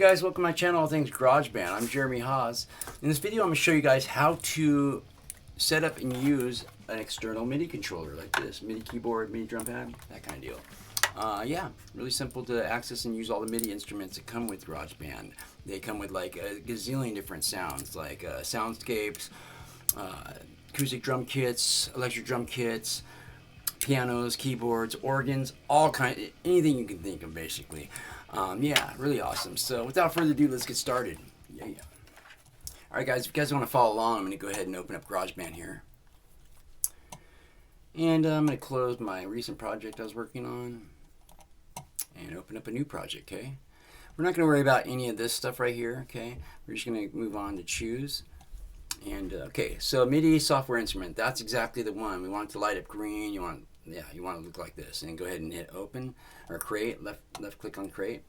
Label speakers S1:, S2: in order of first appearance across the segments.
S1: guys, welcome to my channel, All Things GarageBand. I'm Jeremy Haws. In this video, I'm going to show you guys how to set up and use an external MIDI controller like this. MIDI keyboard, MIDI drum pad, that kind of deal. Yeah, really simple to access and use all the MIDI instruments that come with GarageBand. They come with like a gazillion different sounds, like soundscapes, acoustic drum kits, electric drum kits, pianos, keyboards, organs, all kinds, anything you can think of basically. Yeah, really awesome. So without further ado, let's get started. Yeah. Alright guys, if you guys want to follow along, I'm going to go ahead and open up GarageBand here. And I'm going to close my recent project I was working on and open up a new project, okay? We're not going to worry about any of this stuff right here, okay? We're just going to move on to choose. And okay, so MIDI software instrument, that's exactly the one. We want it to light up green. You want to look like this, and go ahead and hit open or create. Left click on create.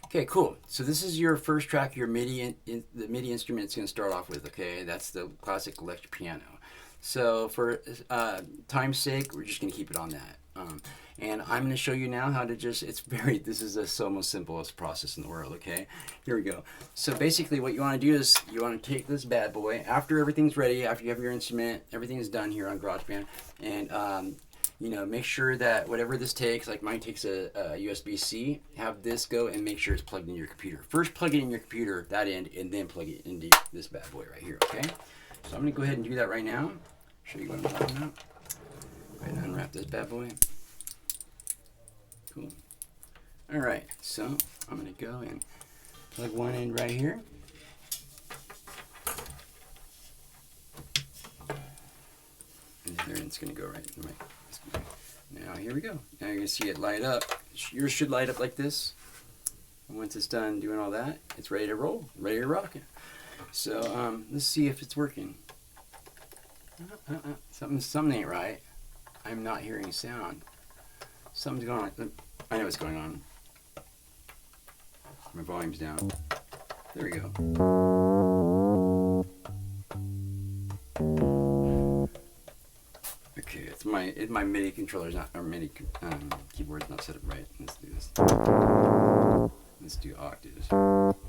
S1: Okay, cool. So this is your first track. Your MIDI, the MIDI instrument it's going to start off with. Okay, that's the classic electric piano. So for time's sake, we're just going to keep it on that. And I'm going to show you now how to just, this is the almost simplest process in the world, okay? Here we go. So basically what you want to do is you want to take this bad boy, after everything's ready, after you have your instrument, everything is done here on GarageBand, and you know, make sure that whatever this takes, like mine takes a USB-C, have this go and make sure it's plugged in your computer. First plug it in your computer, that end, and then plug it into this bad boy right here, okay? So I'm going to go ahead and do that right now, show you what I'm talking about. Go ahead and unwrap this bad boy. Cool. Alright, so I'm going to go and plug one in right here. And the other end's going to go right. Now here we go. Now you're going to see it light up. Yours should light up like this. And once it's done doing all that, it's ready to roll, ready to rock it. So let's see if it's working. Something ain't right. I'm not hearing sound. Something's going on. I know what's going on. My volume's down. There we go. Okay, it's my MIDI controller's not, or MIDI keyboard's not set up right. Let's do this. Let's do octaves. There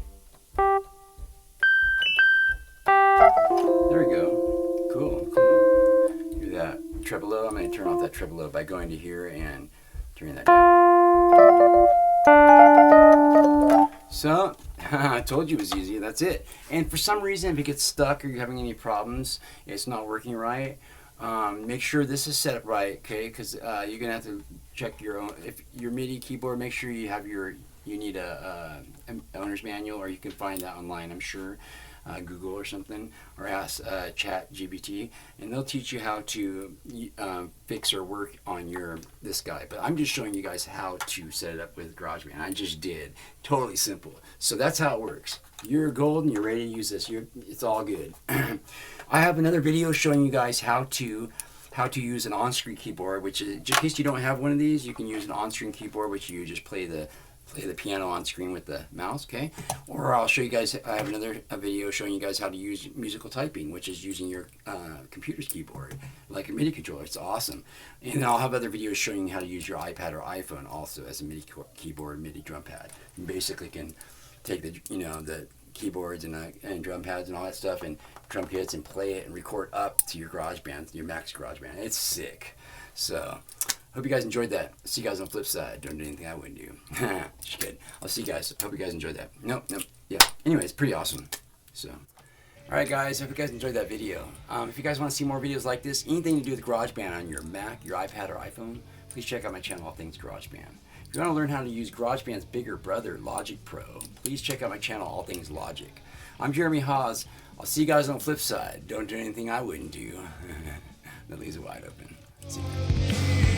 S1: we go. Cool. Do that tremolo. I'm going to turn off that tremolo by going to here and turning that down. So, I told you it was easy. That's it. And for some reason, if it gets stuck or you're having any problems, it's not working right, make sure this is set up right, okay? Because you're going to have to check your own. If your MIDI keyboard, make sure you have you need a owner's manual, or you can find that online, I'm sure. Google or something, or ask ChatGPT, and they'll teach you how to fix or work on this guy. But I'm just showing you guys how to set it up with GarageBand. I just did. Totally simple. So that's how it works. You're golden. You're ready to use this. It's all good. I have another video showing you guys how to use an on-screen keyboard, which is, just in case you don't have one of these, you can use an on-screen keyboard, which you just play the piano on screen with the mouse, okay? Or I'll show you guys, I have another video showing you guys how to use musical typing, which is using your computer's keyboard, like a MIDI controller. It's awesome. And then I'll have other videos showing you how to use your iPad or iPhone also as a MIDI keyboard, MIDI drum pad. You basically can take the keyboards and drum pads and all that stuff and drum kits and play it and record up to your GarageBand, your Mac's GarageBand. It's sick. So hope you guys enjoyed that. See you guys on the flip side. Don't do anything I wouldn't do. Just kidding. I'll see you guys. Hope you guys enjoyed that. Nope. Yeah. Anyway, it's pretty awesome. So, alright guys, hope you guys enjoyed that video. If you guys want to see more videos like this, anything to do with GarageBand on your Mac, your iPad, or iPhone, please check out my channel, All Things GarageBand. If you want to learn how to use GarageBand's bigger brother, Logic Pro, please check out my channel, All Things Logic. I'm Jeremy Haws. I'll see you guys on the flip side. Don't do anything I wouldn't do. That leaves it wide open. See you.